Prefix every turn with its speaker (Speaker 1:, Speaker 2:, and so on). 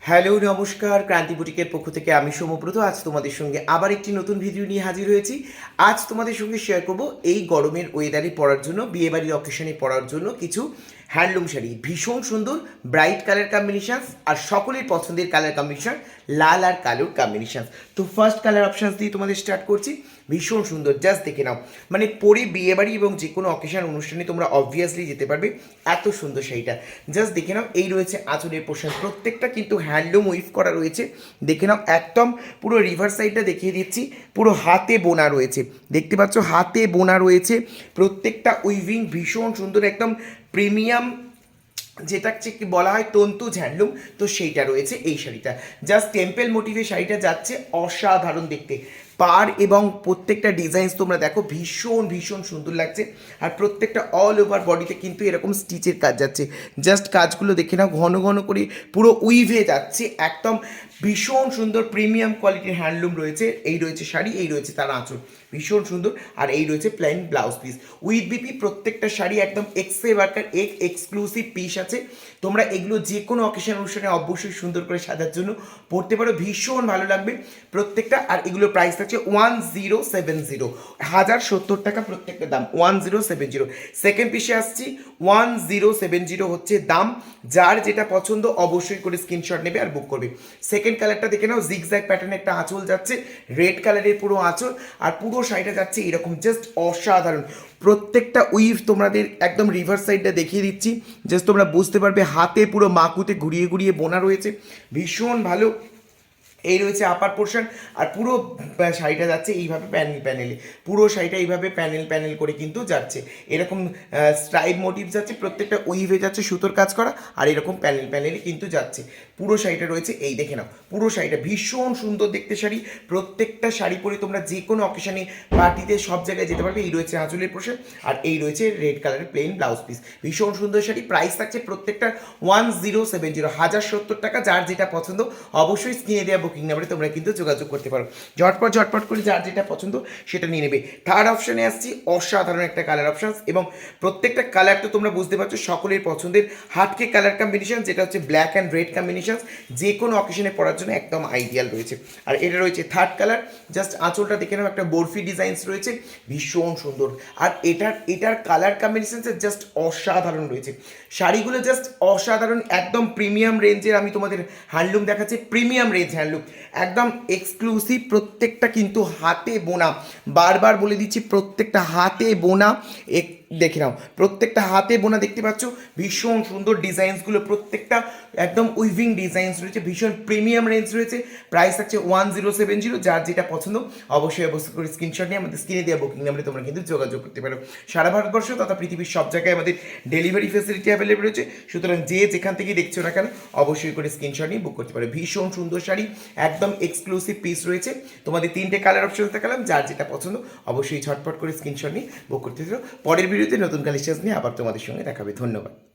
Speaker 1: Hello নমস্কার, ক্রান্তি বুটিকের পক্ষ থেকে আমি সৌম্যব্রত আজ তোমাদের সঙ্গে আবার একটি নতুন ভিডিও নিয়ে হাজির হয়েছি। আজ তোমাদের সঙ্গে শেয়ার করব এই গরমের ওয়েদারে পরার জন্য, বিয়েবাড়ির অকেশনে পরার জন্য কিছু হ্যান্ডলুম শাড়ি। ভীষণ সুন্দর ব্রাইট কালার কম্বিনেশন আর সকলের পছন্দের কালার কম্বিনেশন, লাল আর কালোর কম্বিনেশন। তো ফার্স্ট কালার অপশান দিয়ে তোমাদের স্টার্ট করছি। ভীষণ সুন্দর, জাস্ট দেখে নাও। মানে পরে বিয়েবাড়ি এবং যে কোনো অকেশন অনুষ্ঠানে তোমরা অবভিয়াসলি যেতে পারবে। এত সুন্দর শাড়িটা জাস্ট দেখে নাও। এই রয়েছে আঁচলের পোশাক, প্রত্যেকটা কিন্তু হ্যান্ডলুম উইভ করা রয়েছে। দেখে নাও, একদম পুরো রিভার সাইডটা দেখিয়ে দিচ্ছি, পুরো হাতে বোনা রয়েছে। দেখতে পাচ্ছ হাতে বোনা রয়েছে, প্রত্যেকটা উইভিং ভীষণ সুন্দর, একদম প্রিমিয়াম, যেটা কি বলা হয় তন্তুজ হ্যান্ডলুম। তো সেইটা রয়েছে এই শাড়িটা। জাস্ট টেম্পেল মোটিভে শাড়িটা যাচ্ছে, অসাধারণ দেখতে। পার এবং প্রত্যেকটা ডিজাইনস তোমরা দেখো, ভীষণ ভীষণ সুন্দর লাগছে। আর প্রত্যেকটা অল ওভার বডিতে কিন্তু এরকম স্টিচের কাজ যাচ্ছে। জাস্ট কাজগুলো দেখে নাও, ঘন ঘন করে পুরো উইভে যাচ্ছে, একদম ভীষণ সুন্দর প্রিমিয়াম কোয়ালিটির হ্যান্ডলুম রয়েছে। এই রয়েছে শাড়ি, এই রয়েছে তার আঁচল, ভীষণ সুন্দর। আর এই রয়েছে plain blouse piece with BP. প্রত্যেকটা শাড়ি একদম এক্সে ওয়ার্কার এক্সক্লুসিভ পিস আছে। তোমরা এগুলো যে কোনো অকেশন অনুষ্ঠানে অবশ্যই সুন্দর করে সাজার জন্য পড়তে পারো, ভীষণ ভালো লাগবে প্রত্যেকটা। আর এগুলোর প্রাইস আছে 1070, 1070 টাকা প্রত্যেকটা দাম, 1070। সেকেন্ড পিসে আসছি, 1070 হচ্ছে দাম। যার যেটা পছন্দ অবশ্যই করে স্ক্রিনশট নেবে আর বুক করবে। সেকেন্ড কালারটা দেখে নাও, জিগজ্যাগ প্যাটার্নের একটা আঁচল যাচ্ছে, রেড কালারের পুরো আঁচল। আর পুরো শাড়িটা যাচ্ছে এরকম, জাস্ট অসাধারণ। প্রত্যেকটা উইভ তোমাদের একদম রিভার সাইডটা দেখিয়ে দিচ্ছি, জাস্ট তোমরা বুঝতে পারবে। হাতে পুরো মাকুতে ঘুরিয়ে ঘুরিয়ে বোনা রয়েছে, ভীষণ ভালো। এই রয়েছে আপার পোর্শন। আর পুরো শাড়িটা যাচ্ছে এইভাবে প্যানেল প্যানেলে, পুরো শাড়িটা এইভাবে প্যানেল প্যানেল করে কিন্তু যাচ্ছে। এরকম স্ট্রাইপ মোটিভ যাচ্ছে, প্রত্যেকটা উইভে যাচ্ছে সুতোর কাজ করা। আর এরকম প্যানেল প্যানেলে কিন্তু যাচ্ছে। পুরো শাড়িটা রয়েছে এই দেখে নাও, পুরো শাড়িটা ভীষণ সুন্দর দেখতে শাড়ি। প্রত্যেকটা শাড়ি পরে তোমরা যে কোনো অকেশনে, পার্টিতে, সব জায়গায় যেতে পারবে। এই রয়েছে আঁচলের পোর্শন, আর এই রয়েছে রেড কালারের প্লেন ব্লাউজ পিস। ভীষণ সুন্দর শাড়ি। প্রাইস থাকছে প্রত্যেকটা 1070, 1070 টাকা। যার যেটা পছন্দ অবশ্যই স্ক্রিনে দেওয়া বুকিং নাম্বারে তোমরা কিন্তু যোগাযোগ করতে পারো। ঝটপট ঝটপট করে যার যেটা পছন্দ সেটা নিয়ে নেবে। থার্ড অপশানে আসছি, অসাধারণ একটা কালার অপশান। এবং প্রত্যেকটা কালার তো তোমরা বুঝতে পারছো সকলের পছন্দের হাটকে কালার কম্বিনেশন, যেটা হচ্ছে ব্ল্যাক অ্যান্ড রেড কম্বিনেশন। যে কোনো অকেশনে পড়ার জন্য একদম আইডিয়াল রয়েছে। আর এটা রয়েছে থার্ড কালার। জাস্ট আঁচলটা দেখে নাও, একটা বরফি ডিজাইনস রয়েছে, ভীষণ সুন্দর। আর এটার কালার কম্বিনেশন জাস্ট অসাধারণ রয়েছে। শাড়িগুলো জাস্ট অসাধারণ, একদম প্রিমিয়াম রেঞ্জের। আমি তোমাদের হ্যান্ডলুম দেখাচ্ছি, প্রিমিয়াম রেঞ্জ হ্যান্ডলুম, একদম এক্সক্লুসিভ। প্রত্যেকটা কিন্তু হাতে বোনা, বারবার বলে দিচ্ছি, প্রত্যেকটা হাতে বোনা। দেখে নাও, প্রত্যেকটা হাতে বোনা, দেখতে পাচ্ছ ভীষণ সুন্দর ডিজাইনসগুলো, প্রত্যেকটা একদম উইভিং ডিজাইনস রয়েছে, ভীষণ প্রিমিয়াম রেঞ্জ রয়েছে। প্রাইস থাকছে 1070। যার যেটা পছন্দ অবশ্যই অবশ্যই করে স্ক্রিনশট নিয়ে আমাদের স্ক্রিনে দেওয়া বুকিং নাম্বারে তোমরা কিন্তু যোগাযোগ করতে পারো। সারা ভারতবর্ষ তথা পৃথিবীর সব জায়গায় আমাদের ডেলিভারি ফেসিলিটি অ্যাভেলেবল রয়েছে। সুতরাং যে যেখান থেকে দেখছো না কেন অবশ্যই করে স্ক্রিনশট নিয়ে বুক করতে পারো। ভীষণ সুন্দর শাড়ি, একদম এক্সক্লুসিভ পিস রয়েছে। তোমাদের 3টে কালার অপশন দেখালাম, যার যেটা পছন্দ অবশ্যই ঝটপট করে স্ক্রিনশট নিয়ে বুক করতে পারো। পরের ভিডিওতে নতুন কালেকশন নিয়ে আবার তোমাদের সঙ্গে দেখাবে। ধন্যবাদ।